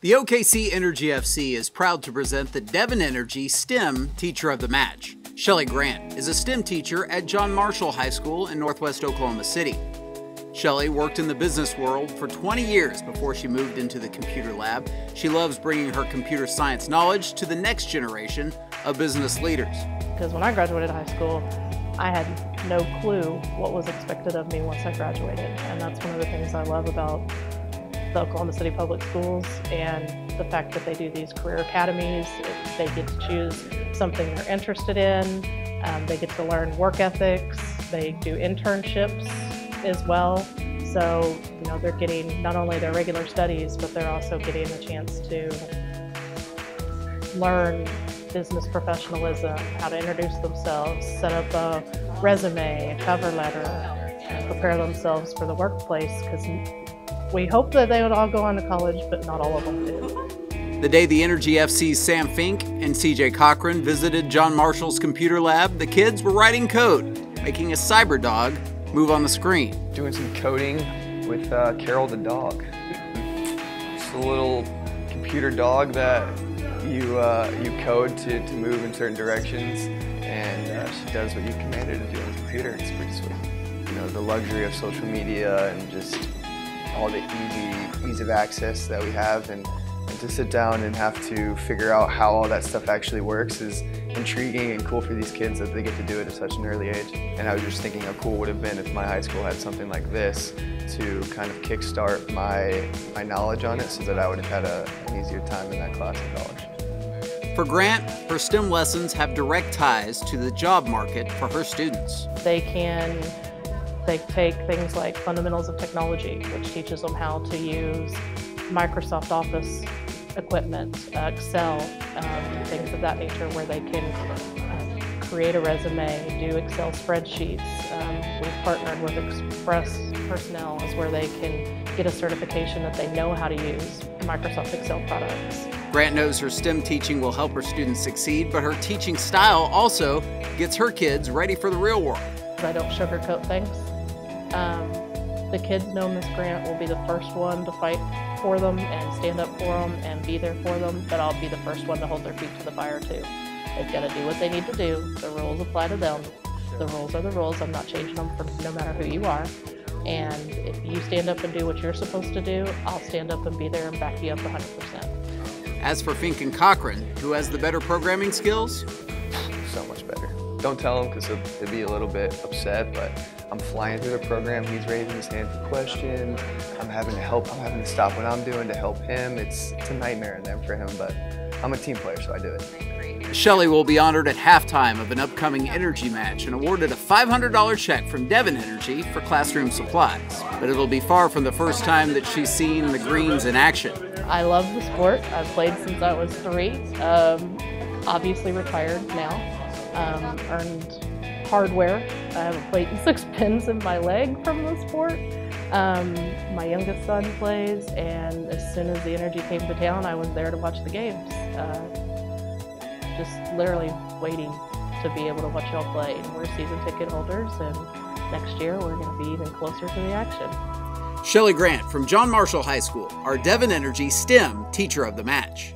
The OKC Energy FC is proud to present the Devon Energy STEM Teacher of the Match. Shelly Grant is a STEM teacher at John Marshall High School in Northwest Oklahoma City. Shelly worked in the business world for 20 years before she moved into the computer lab. She loves bringing her computer science knowledge to the next generation of business leaders. Because when I graduated high school, I had no clue what was expected of me once I graduated. And that's one of the things I love about the Oklahoma City Public Schools and the fact that they do these career academies. They get to choose something they're interested in. They get to learn work ethics. They do internships as well. So, they're getting not only their regular studies, but they're also getting a chance to learn business professionalism, how to introduce themselves, set up a resume, a cover letter, and prepare themselves for the workplace, because we hope that they would all go on to college, but not all of them do. The day the Energy FC's Sam Fink and CJ Cochran visited John Marshall's computer lab, the kids were writing code, making a cyber dog move on the screen. Doing some coding with Carol the dog. Just a little computer dog that you code to move in certain directions, and she does what you command her to do on the computer. It's pretty sweet. The luxury of social media and just all the ease of access that we have, and to sit down and have to figure out how all that stuff actually works is intriguing and cool for these kids that they get to do it at such an early age. And I was just thinking how cool it would have been if my high school had something like this to kind of kickstart my knowledge on it, so that I would have had an easier time in that class in college. For Grant, her STEM lessons have direct ties to the job market for her students. They take things like fundamentals of technology, which teaches them how to use Microsoft Office equipment, Excel, things of that nature, where they can create a resume, do Excel spreadsheets. We've partnered with Express Personnel, where they can get a certification that they know how to use Microsoft Excel products. Grant knows her STEM teaching will help her students succeed, but her teaching style also gets her kids ready for the real world. I don't sugarcoat things. The kids know Miss Grant will be the first one to fight for them and stand up for them and be there for them, but I'll be the first one to hold their feet to the fire too. They've got to do what they need to do. The rules apply to them. The rules are the rules. I'm not changing them for no matter who you are. And if you stand up and do what you're supposed to do, I'll stand up and be there and back you up 100%. As for Fink and Cochran, who has the better programming skills? So much better. Don't tell him, because he'll be a little bit upset, but I'm flying through the program. He's raising his hand for questions. I'm having to help. I'm having to stop what I'm doing to help him. It's a nightmare then for him, but I'm a team player, so I do it. Shelley will be honored at halftime of an upcoming energy match and awarded a $500 check from Devon Energy for classroom supplies. But it'll be far from the first time that she's seen the greens in action. I love the sport. I've played since I was 3. Obviously retired now. Earned hardware. I have a plate and 6 pins in my leg from the sport. My youngest son plays, and as soon as the Energy came to town, I was there to watch the games. Just literally waiting to be able to watch y'all play. And we're season ticket holders, and next year we're going to be even closer to the action. Shelly Grant from John Marshall High School, our Devon Energy STEM Teacher of the Match.